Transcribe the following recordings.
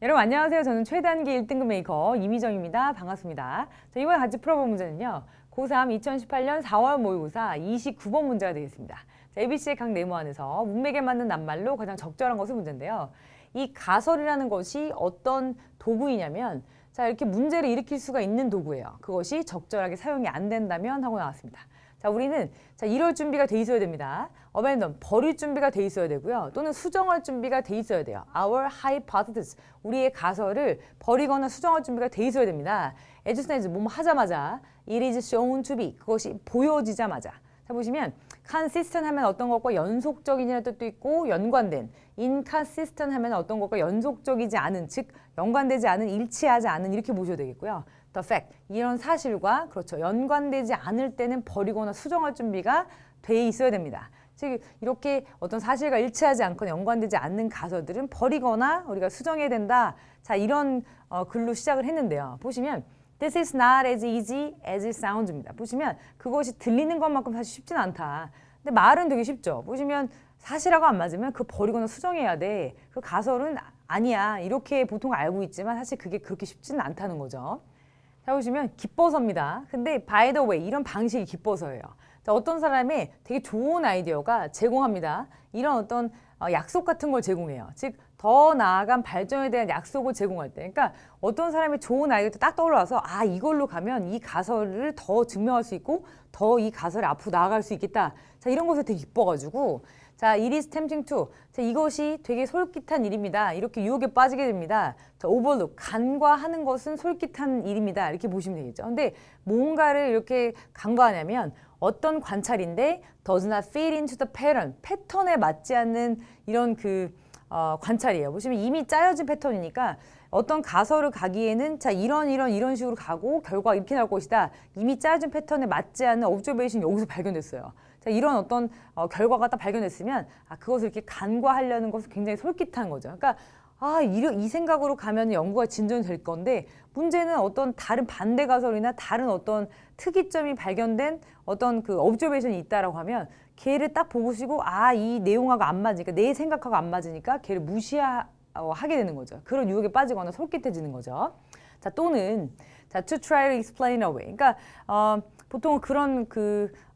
여러분 안녕하세요. 저는 최단기 1등급 메이커 이미정입니다. 반갑습니다. 자, 이번에 같이 풀어볼 문제는요. 고3 2018년 4월 모의고사 29번 문제가 되겠습니다. 자, ABC의 각 네모 안에서 문맥에 맞는 낱말로 가장 적절한 것을 문제인데요. 이 가설이라는 것이 어떤 도구이냐면 자, 이렇게 문제를 일으킬 수가 있는 도구예요. 그것이 적절하게 사용이 안 된다면 하고 나왔습니다. 자, 우리는 이럴 준비가 돼 있어야 됩니다. abandon, 버릴 준비가 돼 있어야 되고요. 또는 수정할 준비가 돼 있어야 돼요. Our hypothesis, 우리의 가설을 버리거나 수정할 준비가 돼 있어야 됩니다. as soon as, 뭐뭐 하자마자 it is shown to be, 그것이 보여지자마자. 자, 보시면 consistent 하면 어떤 것과 연속적이라는 뜻도 있고 연관된, inconsistent 하면 어떤 것과 연속적이지 않은, 즉 연관되지 않은, 일치하지 않은 이렇게 보셔도 되겠고요. The fact, 이런 사실과 그렇죠. 연관되지 않을 때는 버리거나 수정할 준비가 돼 있어야 됩니다. 즉 이렇게 어떤 사실과 일치하지 않거나 연관되지 않는 가설들은 버리거나 우리가 수정해야 된다. 자, 이런 글로 시작을 했는데요. 보시면 This is not as easy as it sounds입니다. 보시면 그것이 들리는 것만큼 사실 쉽진 않다. 근데 말은 되게 쉽죠. 보시면 사실하고 안 맞으면 그 버리거나 수정해야 돼. 그 가설은 아니야. 이렇게 보통 알고 있지만 사실 그게 그렇게 쉽지는 않다는 거죠. 자, 보시면 기뻐서입니다. 근데 by the way 이런 방식이 기뻐서예요. 자, 어떤 사람의 되게 좋은 아이디어가 제공합니다. 이런 어떤 약속 같은 걸 제공해요. 즉 더 나아간 발전에 대한 약속을 제공할 때, 그러니까 어떤 사람의 좋은 아이디어가 딱 떠올라서 아, 이걸로 가면 이 가설을 더 증명할 수 있고 더 이 가설을 앞으로 나아갈 수 있겠다. 자, 이런 것에 되게 기뻐가지고 자, it is tempting to. 자, 이것이 되게 솔깃한 일입니다. 이렇게 유혹에 빠지게 됩니다. 자, overlook. 간과하는 것은 솔깃한 일입니다. 이렇게 보시면 되겠죠. 근데 뭔가를 이렇게 간과하냐면 어떤 관찰인데 does not fit into the pattern. 패턴에 맞지 않는 이런 관찰이에요. 보시면 이미 짜여진 패턴이니까 어떤 가설을 가기에는 자, 이런 식으로 가고 결과가 이렇게 나올 것이다. 이미 짜여진 패턴에 맞지 않는 observation이 여기서 발견됐어요. 자, 이런 어떤 결과가 딱 발견됐으면 그것을 이렇게 간과하려는 것은 굉장히 솔깃한 거죠. 그러니까 이 생각으로 가면 연구가 진전될 건데 문제는 어떤 다른 반대 가설이나 다른 어떤 특이점이 발견된 어떤 그 observation이 있다라고 하면 걔를 딱 보시고 이 내용하고 안 맞으니까 내 생각하고 안 맞으니까 걔를 무시하게 되는 거죠. 그런 유혹에 빠지거나 솔깃해지는 거죠. 자, 또는 자, to try to explain away. 그러니까 보통 그런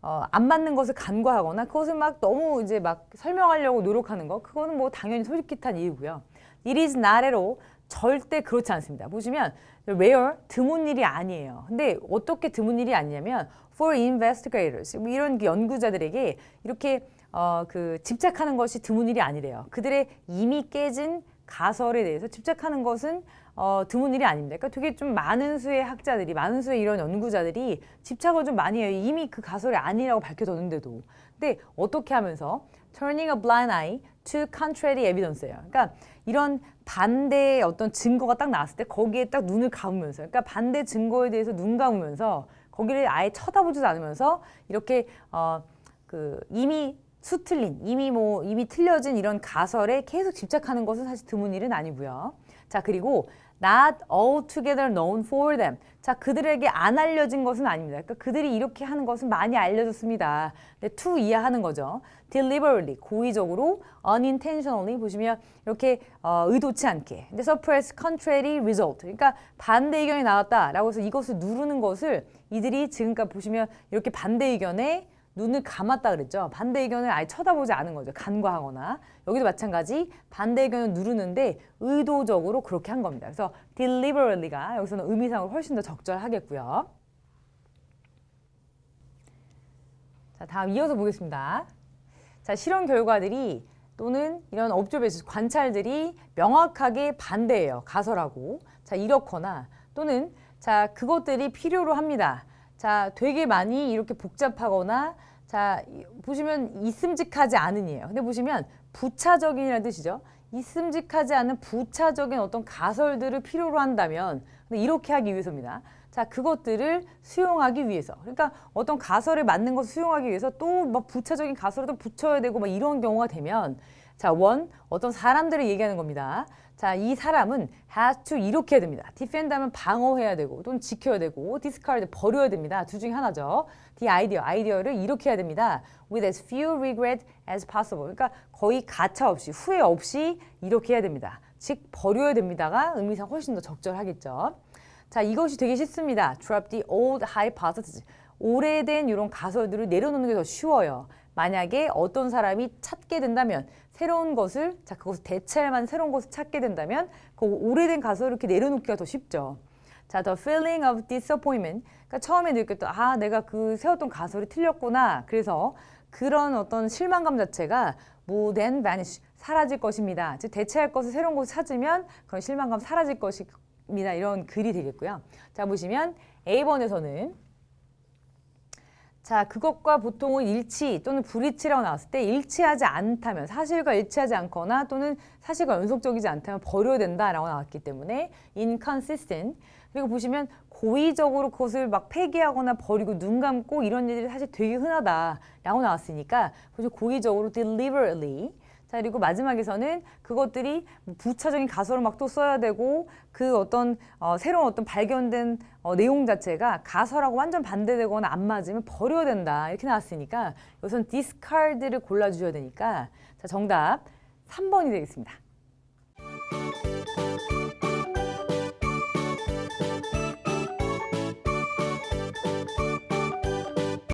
안 맞는 것을 간과하거나 그것을 막 너무 이제 막 설명하려고 노력하는 거, 그거는 뭐 당연히 솔깃한 이유고요. It is not at all. 절대 그렇지 않습니다. 보시면 rare, 드문 일이 아니에요. 근데 어떻게 드문 일이 아니냐면 for investigators, 이런 연구자들에게 이렇게 집착하는 것이 드문 일이 아니래요. 그들의 이미 깨진 가설에 대해서 집착하는 것은 드문 일이 아닙니다. 그러니까 되게 좀 많은 수의 학자들이, 많은 수의 이런 연구자들이 집착을 좀 많이 해요. 이미 그 가설이 아니라고 밝혀졌는데도. 근데 어떻게 하면서 turning a blind eye to contrary evidence예요. 그러니까 이런 반대의 어떤 증거가 딱 나왔을 때 거기에 딱 눈을 감으면서, 그러니까 반대 증거에 대해서 눈 감으면서 거기를 아예 쳐다보지도 않으면서 이렇게 이미 수틀린, 이미 틀려진 이런 가설에 계속 집착하는 것은 사실 드문 일은 아니고요. 자, 그리고 not altogether known for them. 자, 그들에게 안 알려진 것은 아닙니다. 그러니까 그들이 이렇게 하는 것은 많이 알려졌습니다. 근데 to 이해하는 거죠. deliberately, 고의적으로, unintentionally 보시면 이렇게 의도치 않게. 근데 suppress contrary result. 그러니까 반대 의견이 나왔다라고 해서 이것을 누르는 것을 이들이 지금까지 보시면 이렇게 반대 의견에 눈을 감았다 그랬죠. 반대 의견을 아예 쳐다보지 않은 거죠. 간과하거나. 여기도 마찬가지 반대 의견을 누르는데 의도적으로 그렇게 한 겁니다. 그래서 deliberately가 여기서는 의미상으로 훨씬 더 적절하겠고요. 자, 다음 이어서 보겠습니다. 자, 실험 결과들이 또는 이런 observation, 관찰들이 명확하게 반대예요. 가설하고. 자, 이렇거나 또는 자, 그것들이 필요로 합니다. 자, 되게 많이 이렇게 복잡하거나 자, 보시면 있음직하지 않은이에요. 근데 보시면 부차적인이라는 뜻이죠. 있음직하지 않은 부차적인 어떤 가설들을 필요로 한다면 근데 이렇게 하기 위해서입니다. 자, 그것들을 수용하기 위해서. 그러니까 어떤 가설에 맞는 것을 수용하기 위해서 또 막 부차적인 가설을 또 붙여야 되고 막 이런 경우가 되면 자, 어떤 사람들을 얘기하는 겁니다. 자, 이 사람은 has to 이렇게 해야 됩니다. defend 하면 방어해야 되고 또는 지켜야 되고 discard 버려야 됩니다. 둘 중에 하나죠. 아이디어를 이렇게 해야 됩니다. with as few regret as possible. 그러니까 거의 가차 없이 후회 없이 이렇게 해야 됩니다. 즉 버려야 됩니다가 의미상 훨씬 더 적절하겠죠. 자, 이것이 되게 쉽습니다. Drop the old hypothesis. 오래된 이런 가설들을 내려놓는 게 더 쉬워요. 만약에 어떤 사람이 찾게 된다면 새로운 것을, 자, 그것을 대체할 만한 새로운 것을 찾게 된다면 그 오래된 가설을 이렇게 내려놓기가 더 쉽죠. 자, the feeling of disappointment. 그러니까 처음에 느꼈던, 아, 내가 그 세웠던 가설이 틀렸구나. 그래서 그런 어떤 실망감 자체가 will then vanish. 사라질 것입니다. 즉, 대체할 것을 새로운 것을 찾으면 그런 실망감 사라질 것입니다. 이런 글이 되겠고요. 자, 보시면 A번에서는 자, 그것과 보통은 일치 또는 불일치라고 나왔을 때 일치하지 않다면, 사실과 일치하지 않거나 또는 사실과 연속적이지 않다면 버려야 된다라고 나왔기 때문에 inconsistent. 그리고 보시면 고의적으로 그것을 막 폐기하거나 버리고 눈 감고 이런 일들이 사실 되게 흔하다라고 나왔으니까 보시면 고의적으로 deliberately. 자, 그리고 마지막에서는 그것들이 부차적인 가설을 막 또 써야 되고 그 어떤 새로운 어떤 발견된 내용 자체가 가설하고 완전 반대되거나 안 맞으면 버려야 된다 이렇게 나왔으니까 여기서는 discard를 골라주셔야 되니까 자, 정답 3번이 되겠습니다.